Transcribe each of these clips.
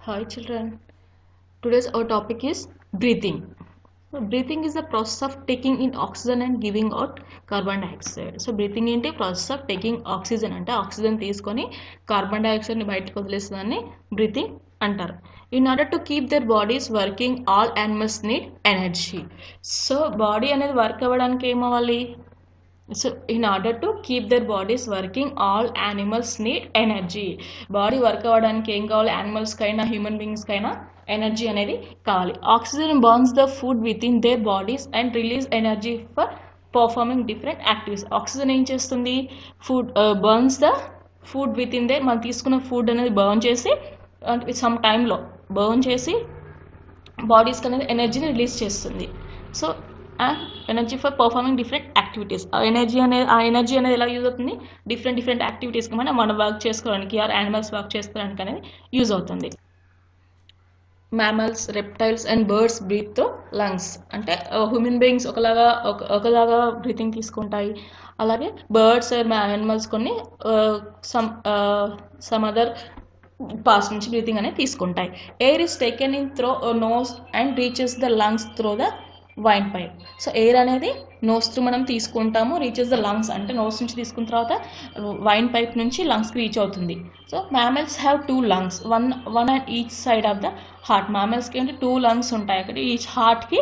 Hi children. Today's our topic is breathing. So breathing is the process of taking in oxygen and giving out carbon dioxide. So breathing ఏంటి process of taking oxygen అంటే oxygen తీసుకొని carbon dioxide ని బయటకు వదిలేస్తుందని breathing అంటారు. In order to keep their bodies working, all animals need energy. So body అనేది work అవ్వడానికి ఏమవ్వాలి? So in order to keep their bodies working, all animals need energy. Body work అవ్వడానికి ఏం కావాలి? Animals కైనా హ్యూమన్ బీయింగ్స్ కైనా energy అనేది కావాలి. Oxygen burns the food with in there bodies and release energy for performing different activities. Oxygen ఏం చేస్తుంది? Food burns the food with in there, మనం తీసుకున్న ఫుడ్ అనేది బర్న్ చేసి సమ్ టైంలో బర్న్ చేసి బాడీస్కి అనేది ఎనర్జీని రిలీజ్ చేస్తుంది. So energy for performing different activities. ఆ ఎనర్జీ అనేది ఎలా యూజ్ అవుతుంది? డిఫరెంట్ యాక్టివిటీస్కి మనం వర్క్ చేసుకోవడానికి ఆర్ యానిమల్స్ వర్క్ చేసుకోవడానికి అనేది యూజ్ అవుతుంది. Mammals, reptiles and birds breathe తో లంగ్స్. అంటే హ్యూమన్ బీయింగ్స్ ఒకలాగా బ్రీతింగ్ తీసుకుంటాయి. అలాగే బర్డ్స్ యానిమల్స్ కొన్ని సమ్ అదర్ పాస్ నుంచి బ్రీతింగ్ అనేది తీసుకుంటాయి. Air is taken in through nose and reaches the lungs through the windpipe. So air అనేది నోస్ త్రూ మనం తీసుకుంటాము, రీచెస్ ద లంగ్స్ అంటే నోస్ నుంచి తీసుకున్న తర్వాత వైన్ పైప్ నుంచి లంగ్స్కి రీచ్ అవుతుంది. So mammals have 2 lungs, one and each side of the heart. మ్యామల్స్కి అంటే 2 lungs ఉంటాయి. అక్కడ ఈచ్ హార్ట్కి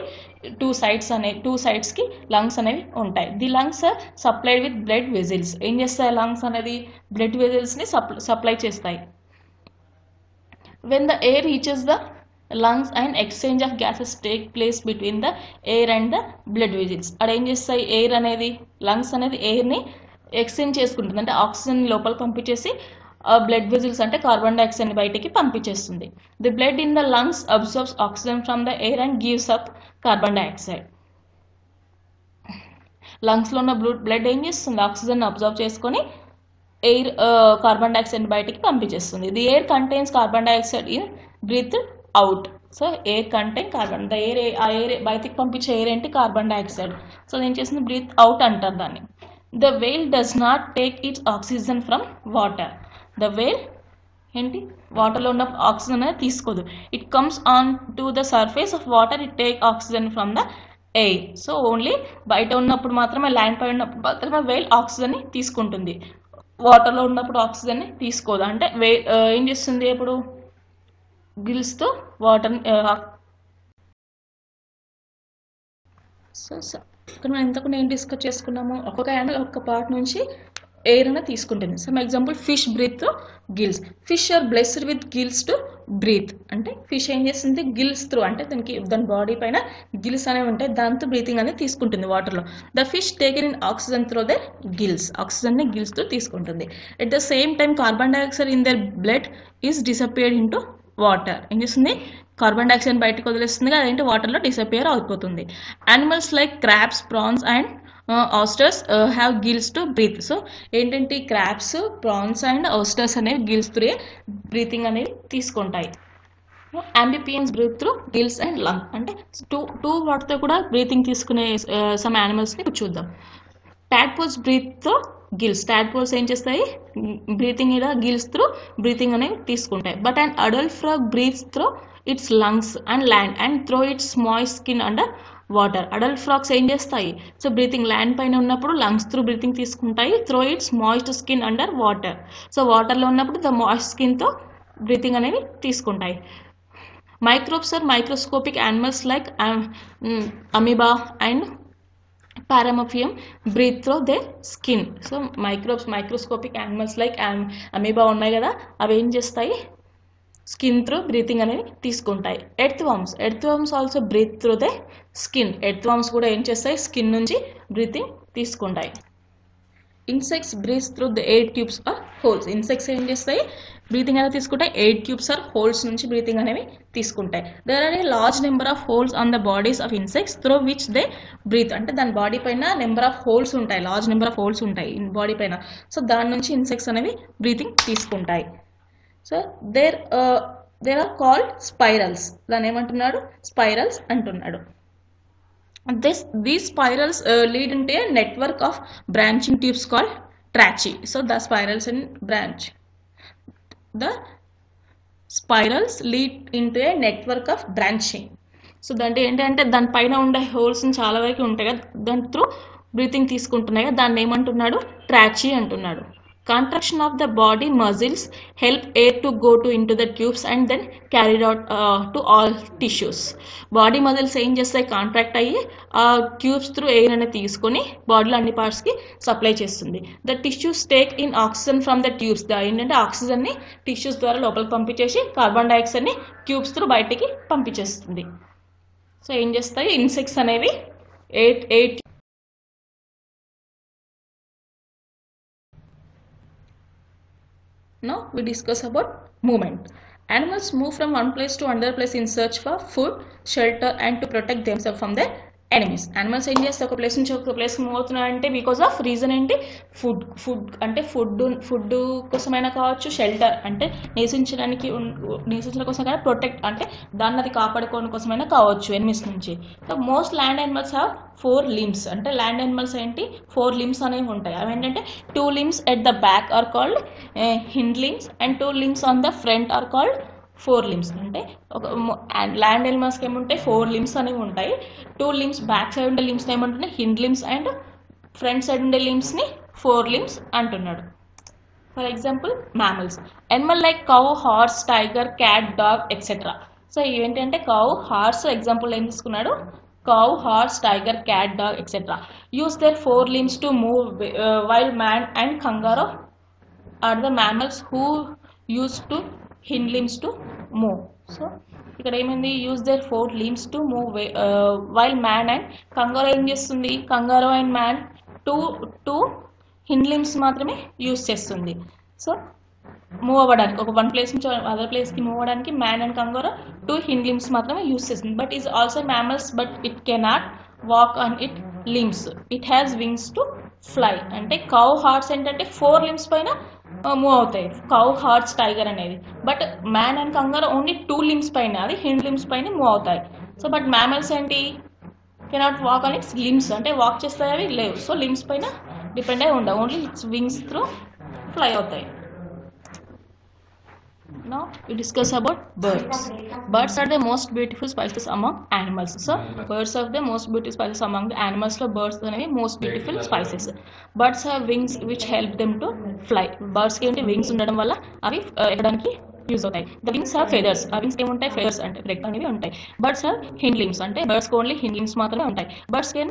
2 సైడ్స్కి లంగ్స్ అనేవి ఉంటాయి. The lungs supplied with blood vessels. ఏం చేస్తాయి లంగ్స్ అనేది? బ్లడ్ వెజిల్స్ని సప్లై చేస్తాయి. When the air reaches the lungs and exchange of gases take place between the air and the blood vessels. అక్కడ ఏం చేస్తాయి? ఎయిర్ అనేది లంగ్స్ అనేది ఎయిర్ని ఎక్స్చేంజ్ చేసుకుంటుంది. అంటే ఆక్సిజన్ లోపల పంపించేసి బ్లడ్ వెజిల్స్ అంటే కార్బన్ డైఆక్సైడ్ని బయటికి పంపించేస్తుంది. The blood in the lungs absorbs oxygen from the air and gives up carbon dioxide. లంగ్స్లో ఉన్న బ్లడ్ ఏం చేస్తుంది? ఆక్సిజన్ అబ్జర్వ్ చేసుకొని ఎయిర్ కార్బన్ డైఆక్సైడ్ బయటికి పంపించేస్తుంది. The air contains carbon dioxide in breathe out. So air contain carbon, the air ఆ air బయటికి పంపించే ఎయిర్ ఏంటి? Carbon dioxide. సో ఏం చేస్తుంది? బ్రీత్ అవుట్ అంటారు దాన్ని. The whale does not take its oxygen from water. The whale ఏంటి? వాటర్లో ఉన్న ఆక్సిజన్ అనేది తీసుకోదు. It comes on to the surface of water, it take oxygen from the air. So only బయట ఉన్నప్పుడు మాత్రమే, ల్యాండ్ పై ఉన్నప్పుడు మాత్రమే వేల్ ఆక్సిజన్ని తీసుకుంటుంది. వాటర్లో ఉన్నప్పుడు ఆక్సిజన్ని తీసుకోదు. అంటే ఏం చేస్తుంది? ఇప్పుడు గిల్స్తో వాటర్. సో ఇక్కడ మనం ఇంతకు ఏం డిస్కస్ చేసుకున్నాము? ఒక్కొక్క యానిమల్ ఒక్క పార్ట్ నుంచి ఎయిర్ అనేది తీసుకుంటుంది. Some example fish breathe gills. Fish are blessed with gills to breathe. అంటే ఫిష్ ఏం చేస్తుంది? గిల్స్ త్రూ, అంటే దాని బాడీ పైన గిల్స్ అనేవి ఉంటాయి, దాంతో బ్రీతింగ్ అనేది తీసుకుంటుంది వాటర్లో. The fish taken in oxygen through their gills. ఆక్సిజన్ని గిల్స్ తో తీసుకుంటుంది. At the same time carbon dioxide in their blood is disappeared into water. ఏం చేస్తుంది? కార్బన్ డైఆక్సైడ్ బయటకు వదిలేస్తుంది, అదేంటి వాటర్లో డిసపియర్ అయిపోతుంది. Animals like crabs, prawns and oysters have gills to breathe. So ఏంటంటే క్రాబ్స్, ప్రాన్స్ అండ్ ఆస్టర్స్ అనేవి gills through breathing అనేవి తీసుకుంటాయి. Amphibians breathe through gills and lung. అంటే టూ వాటితో కూడా బ్రీతింగ్ తీసుకునే సమ్ యానిమల్స్ని చూద్దాం. Tadpoles breathe through gills. Tadpoles ఏం చేస్తాయి? బ్రీతింగ్ ఇలా గిల్స్ త్రూ బ్రీతింగ్ అనేవి తీసుకుంటాయి. But and adult frog breathes through its lungs and land and through its moist skin under water. Adult frogs ఏం చేస్తాయి? సో బ్రీతింగ్ ల్యాండ్ పైన ఉన్నప్పుడు lungs through breathing తీసుకుంటాయి, through its moist skin under water. So వాటర్లో ఉన్నప్పుడు the moist స్కిన్తో breathing అనేవి తీసుకుంటాయి. Microbes or microscopic animals like amoeba and paramecium breathe through they skin. So microscopic animals like amoeba ఉన్నాయి కదా, అవి ఏం చేస్తాయి? స్కిన్ త్రూ బ్రీతింగ్ అనేవి తీసుకుంటాయి. Earthworms also breathe through they skin. Earthworms కూడా ఏం చేస్తాయి? స్కిన్ నుంచి బ్రీతింగ్ తీసుకుంటాయి. Insects breathe through the air tubes or holes. Insects ఏం చేస్తాయి? బ్రీతింగ్ అనేది తీసుకుంటాయి, ఎయిర్ ట్యూబ్స్ ఆర్ హోల్స్ నుంచి బ్రీతింగ్ అనేవి తీసుకుంటాయి. There are a large number of holes on the bodies of insects through which they breathe. అంటే దాని body పైన నెంబర్ ఆఫ్ హోల్స్ ఉంటాయి, లార్జ్ నెంబర్ ఆఫ్ హోల్స్ ఉంటాయి బాడీ పైన. సో దాని నుంచి ఇన్సెక్ట్స్ అనేవి బ్రీతింగ్ తీసుకుంటాయి. So there are called spirals. దాన్ని ఏమంటున్నాడు? స్పైరల్స్ అంటున్నాడు. These spirals lead into a network of branching tubes called tracheae. So the spirals in branch. The spirals lead into A network of branching. So దాంట్లో ఏంటంటే దానిపైన ఉండే holes చాలా వరకు ఉంటాయి కదా, దాని త్రూ బ్రీతింగ్ తీసుకుంటున్నాయి కదా, దాన్ని ఏమంటున్నాడు, ట్రాచీ అంటున్నాడు. Contraction of the body muscles help air to go to into the tubes and then carried out to all tissues. Body muscles ఏం చేస్తాయి, కాంట్రాక్ట్ అయ్యి ఆ ట్యూబ్స్ త్రూ ఎయిర్ అనేది తీసుకొని బాడీలో అన్ని పార్ట్స్కి సప్లై చేస్తుంది. The tissues take in oxygen from the tubes. ఏంటంటే ఆక్సిజన్ని టిష్యూస్ ద్వారా లోపలికి పంపించేసి కార్బన్ డైఆక్సైడ్ని ట్యూబ్స్ త్రూ బయటికి పంపించేస్తుంది. సో ఏం చేస్తాయి ఇన్సెక్ట్స్ అనేవి eight Now we discuss about movement. Animals move from one place to another place in search for food, shelter and to protect themselves from their enemies. Animals ఏం చేస్తాయి, ఒక place నుంచి ఒక ప్లేస్కి మూవ్ అవుతున్నాయంటే బికాస్ ఆఫ్ రీజన్ ఏంటి, అంటే food కోసమైనా కావచ్చు, షెల్టర్ అంటే నివసించడం కోసం కానీ, ప్రొటెక్ట్ అంటే దాన్ని అది కాపాడుకోవడం కోసమైనా కావచ్చు ఎనిమీస్ నుంచి. So most land animals have 4 limbs. అంటే ల్యాండ్ యానిమల్స్ ఏంటి 4 limbs అనేవి ఉంటాయి. అవి ఏంటంటే 2 limbs at the back or called Hind limbs and 2 limbs on the front are called 4 limbs. అంటే ఒక ల్యాండ్ యానిమల్స్కి ఏముంటాయి 4 limbs అనేవి ఉంటాయి. 2 limbs బ్యాక్ సైడ్ ఉండే లిమ్స్ ఏమంటున్నాయి hind limbs and front side ఉండే లిమ్స్ని 4 limbs అంటున్నాడు. For example mammals, animal like cow, horse, tiger, cat, dog etcetera. So ఇవేంటంటే కౌ, హార్స్ ఎగ్జాంపుల్ ఏం తీసుకున్నాడు, cow, horse, tiger, cat, dog, etc. use their 4 limbs to move, while man and kangaroo are the mammals who use to hind limbs to move. So ఇక్కడ ఏమైంది, use their 4 limbs to move, while man and kangaroo ఏం చేస్తుంది, kangaroo and man two hind limbs మాత్రమే use చేస్తుంది. So move అవ్వడానికి ఒక one place నుంచి other ప్లేస్కి మూవ్ అవ్వడానికి man and kangaroo 2 hind limbs మాత్రమే యూస్ చేస్తుంది. But is also mammals but it cannot walk on it limbs, it has wings to fly. అంటే కౌ, హార్స్ ఏంటంటే 4 limbs పైన మూవ్ అవుతాయి, కౌ, హార్స్, టైగర్ అనేది. But man and kangaroo only 2 limbs పైన, అది hind limbs పైన move అవుతాయి. So but mammals ఏంటి cannot walk on its limbs, అంటే వాక్ చేస్తాయి అవి లేవు. సో లిమ్స్ పైన డిపెండ్ అయి ఉండవు, only its wings through fly అవుతాయి. Now we discuss about birds. Birds are the most beautiful species among animals. So birds are the most beautiful species among the animals. So birds are the most beautiful species. Birds have wings which help them to fly. Birds ki unte wings ఉండడం వల్ల అవి ఎగరడానికి use అవుతాయి. The wings have feathers. ఆ wings ఏముంటాయి, feathers అంటే రెక్క అనేవి ఉంటాయి. Birds have hind limbs అంటే birds కి ఓన్లీ hind limbs మాత్రమే ఉంటాయి. Birds can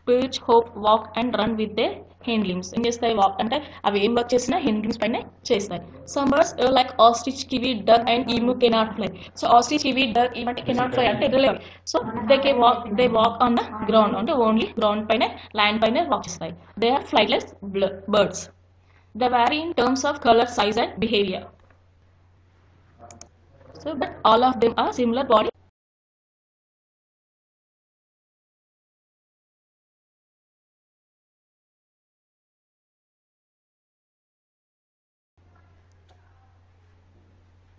perch, hop, walk and run with their Hind limbs. ఏం చేస్తాయి, వాక్ అంటే అవి ఏం వర్క్ చేసినా హిండ్ limbs పైన చేస్తాయి. Some birds like ostrich, kiwi, duck and emu cannot fly. So ostrich, kiwi, duck ఇవంటే కెనాట్ ఫ్లై అంటే ఎగరలేవు. So they walk on the ground, అంటే ఓన్లీ గ్రౌండ్ పైన ల్యాండ్ పైన వాక్ చేస్తాయి. They are flightless birds. They vary in terms of colour, size and behaviour. So but all of them are similar body.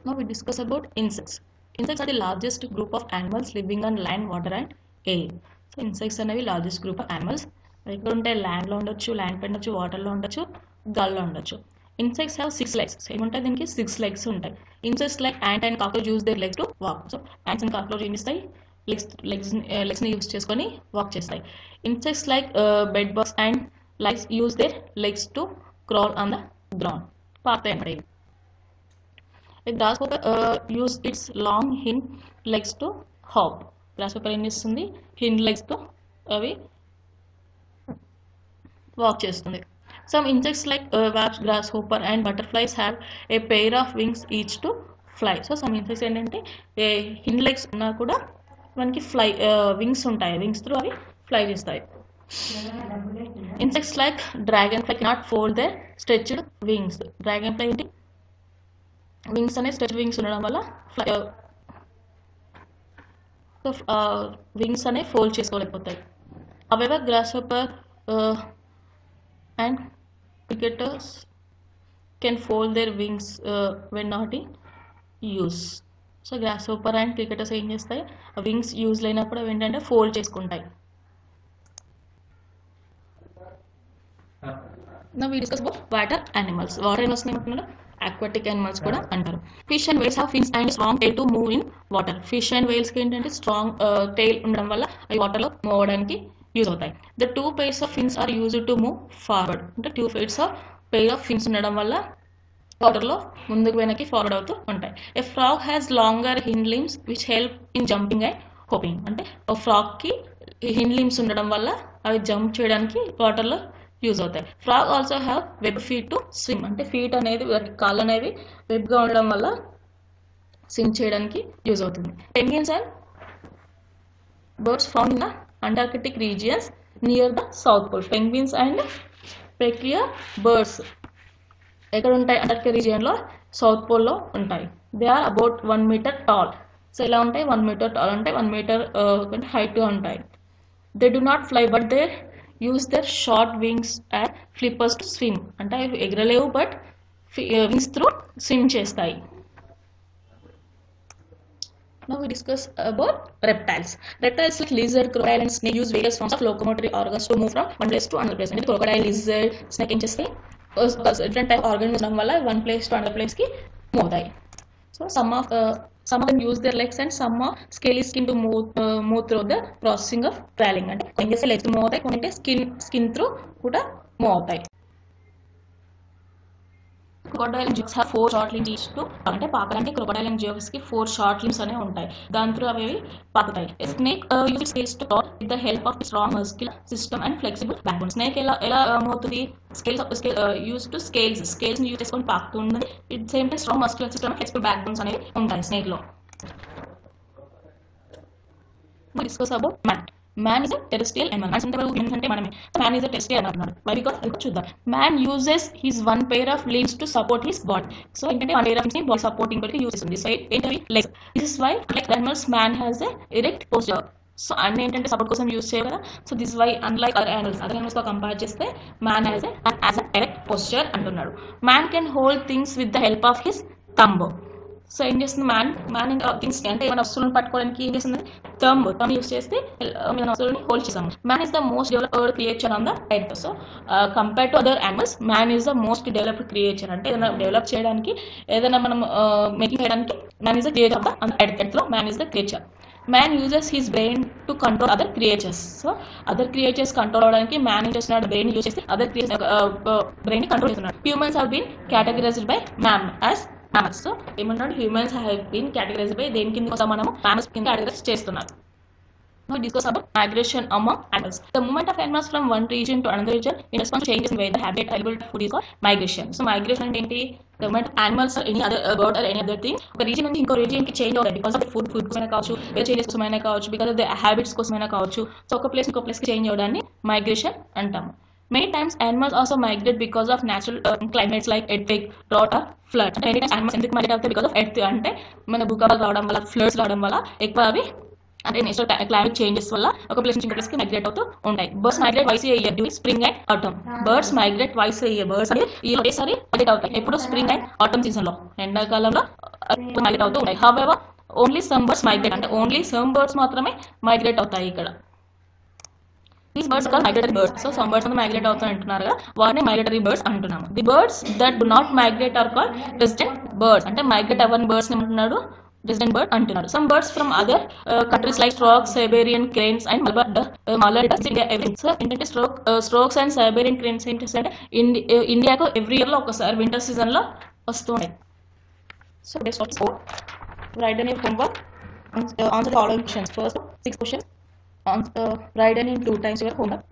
Now we discuss about insects. Insects are the largest group of animals living on land, water and air. So insects అనేవి largest group of animals. ఇక్కడ ఉంటే ల్యాండ్లో ఉండొచ్చు, land పైన ఉండొచ్చు, వాటర్లో ఉండొచ్చు, గాల్లో ఉండొచ్చు. Insects have 6 legs. సో ఏముంటాయి దీనికి 6 legs ఉంటాయి. Insects like ant and cockroach use their legs to walk. So ants and cockroach ఏం చేస్తాయి, లెగ్స్ని యూజ్ చేసుకొని వాక్ చేస్తాయి. Insects like bed bugs and lice use their legs to crawl on the ground. పాకుతాయి అన్నమాట. A grasshopper use its long hind legs to hop. Grasshopper ఏం చేస్తుంది, hind legs తో అవి walk చేస్తుంది. Some insects like wasps, grasshopper and butterflies have a pair of wings each to fly. So some insects ఏంటంటే hind legs ఉన్నా కూడా మనకి wings ఉంటాయి, వింగ్స్ త్రూ అవి ఫ్లై చేస్తాయి. Insects like dragonfly cannot fold their stretched wings. Dragonfly ఏంటి, wings అనే stretch wings ఉండడం వల్ల వింగ్స్ అనే fold చేసుకోలేకపోతాయి. However, grasshopper and cricketers can fold their wings when not in use. So grasshopper and cricketers ఏం చేస్తాయి, wings use లేనప్పుడు అవి ఏంటంటే ఫోల్డ్ చేసుకుంటాయి. Now we discuss about water animals. Water animals ఏమంటున్నారు? Aquatic animals కూడా అంటారు. Fish and whales have fins and strong tail to move in water. Fish and whales కి ఏంటంటే స్ట్రాంగ్ tail ఉండడం వల్ల అవి వాటర్ లో మూవ్ అవడానికి యూజ్ అవుతాయి. The two pairs of fins are used to move forward. అంటే two pairs of fins ఉండడం వల్ల వాటర్ లో ముందుకు వెనక్కి ఫార్వర్డ్ అవుతూ ఉంటాయి. A frog has longer hind limbs which help in jumping and hopping. అంటే ఒక ఫ్రాగ్ కి హిండ్ లిమ్స్ ఉండడం వల్ల అవి జంప్ చేయడానికి వాటర్ లో యూజ్ అవుతాయి. Frog also have web feet to swim. అంటే ఫీట్ అనేది కాళ్ళు అనేవి వెబ్ గా ఉండడం వల్ల స్విమ్ చేయడానికి యూజ్ అవుతుంది. Penguins and birds found in the Antarctic regions near the South Pole. Penguins and peculiar birds ఎక్కడ ఉంటాయి? అంటార్కిటిక్ రీజియన్ లో సౌత్ పోల్ లో ఉంటాయి. They are about 1 metre tall. So ఎలా ఉంటాయి? 1 మీటర్ టాల్ అంటే 1 మీటర్ హైట్ గా ఉంటాయి. They do not fly but they use there short wings and flippers to swim. అంటే అవి ఎగరలేవు బట్ వింగ్స్ త్రూ స్విమ్ చేస్తాయి. Now we discuss about reptiles. Reptiles like lizard, crocodile and snake use various forms of locomotory organs to move from one place to another place. అంటే crocodile, lizard, snake ఏం చేస్తాయి? Different type organs ఉండడం వల్ల one place to another place కి move అవుతాయి. So some of them use their legs and some of scaly skin to move through the processing of crawling. అంటే ఏం చేస్తే legs move అవుతాయి, కొన్ని skin through కూడా move అవుతాయి. Crocodile and giraffes have 4 short limbs each to. అంటే పాకడానికి crocodile and giraffes కి 4 short limbs అనేవి ఉంటాయి. దాని త్రూ అవి పాకుతాయి. Snake use its scales to crawl with the help of strong muscular system and flexible backbone. Snake ఎలా అవుతుంది? యూజ్ టు స్కేల్స్ ని యూజ్ చేసుకొని పాకుతుంది. It same time strong muscular system and flexible backbones అనేవి ఉంటాయి స్నేక్ లో. Discuss about man is a terrestrial animal. అంటే మనమే man is a terrestrial animal. Why? Because చూద్దాం. Man uses his one pair of limbs to support his body. So ఏంటంటే one pair of limbs ని body supporting కొరకు use చేస్తుంది. So ఏంటవి? Legs. This is why like animals man has a erect posture. So అన్ని ఏంటంటే support కోసం use చేయాలి కదా. So this why unlike other animals తో కంపేర్ చేస్తే man has a erect posture అంటున్నాడు. Man can hold things with the help of his thumb. So ఏం చేస్తుంది మ్యాన్ ఇంకా థింగ్స్ అంటే ఏమైనా వస్తువులను పట్టుకోవడానికి ఏం చేస్తుంది? థంబ్ యూస్ చేస్తే ఏమైనా వస్తువులని హోల్డ్ చేస్తాము. Man is the most developed creature on the earth. So compare to other animals man is the most developed creature. అంటే ఏదైనా డెవలప్ చేయడానికి ఏదైనా మనం మేకింగ్ చేయడానికి man is the creature of the earth లో man is the creature. Man uses his brain to control other creatures. So other creatures control అవడానికి man ఏం చేస్తున్నాడు? బ్రెయిన్ యూజ్ చేసి అదర్ బ్రెయిన్ ని కంట్రోల్ చేస్తున్నాడు. Humans have been categorized by man as mammals. So ఏమన్నాడు? Humans have been categorized by దేని కింద కోసం మనము mammals కింద కేటగరైజ్ చేస్తున్నారు. Now discuss about migration among animals. The movement of animals from one region to another region in response to changes in weather, habitat, available food is called migration. So migration అంటే ఏంటి? The movement of animals or any other bird or any other thing ఒక region నుంచి ఇంకో region కి change అవుతాయి. Because of food కోసమైనా కావచ్చు, weather changes కోసమైనా కావచ్చు, బికాస్ ఆఫ్ ద హ్యాబిట్స్ కోసమైనా కావచ్చు. సో ఒక ప్లేస్ ఇంకో ప్లేస్ కి చేంజ్ అవడాన్ని మైగ్రేషన్ అంటాము. Many times animals also migrate because of natural climates like earthquake, drought or flood. అంటే many times animals ఎందుకు migrate అవుతాయి? because of earth అంటే మన భూకంపాలు రావడం వల్ల, ఫ్లడ్స్ రావడం వల్ల ఎక్కువ అవి అంటే నేచురల్ క్లైమేట్ చేంజెస్ వల్ల ఒక ప్లేస్ నుంచి ఇంకో ప్లేస్ కి మైగ్రేట్ అవుతూ ఉంటాయి. Birds migrate twice A year during spring and atom. Birds migrate twice A year. Birds అంటే ఈ ఒకేసారి మైగ్రేట్ అవుతాయి. ఎప్పుడు? స్ప్రింగ్ అండ్ ఆటమ్ సీజన్ లో, ఎండాకాలంలో మైగ్రేట్ అవుతూ ఉంటాయి. However only some birds migrate. అంటే ఓన్లీ సమ్ బర్డ్స్ మాత్రమే మైగ్రేట్ అవుతాయి ఇక్కడ. These birds are called migratory birds. So some birds are migrate అవుతాయి అంటున్నారు కదా, వాటిని migratory birds అంటున్నాము. The birds that do not migrate are called resident birds. అంటే migrate అవ్వని birds ని ఏమంటున్నాడు? resident bird అంటున్నాడు. Some birds from other countries like storks, Siberian cranes and mallard ducks India every. So ఏంటంటే storks and Siberian cranes ఏంటి అంటే ఇండియాకు every year లో ఒకసారి వింటర్ సీజన్ లో వస్తున్నాయి. So let's start. Write down your homework. Answer the following questions. First 6 questions. Write in 2 times your homework.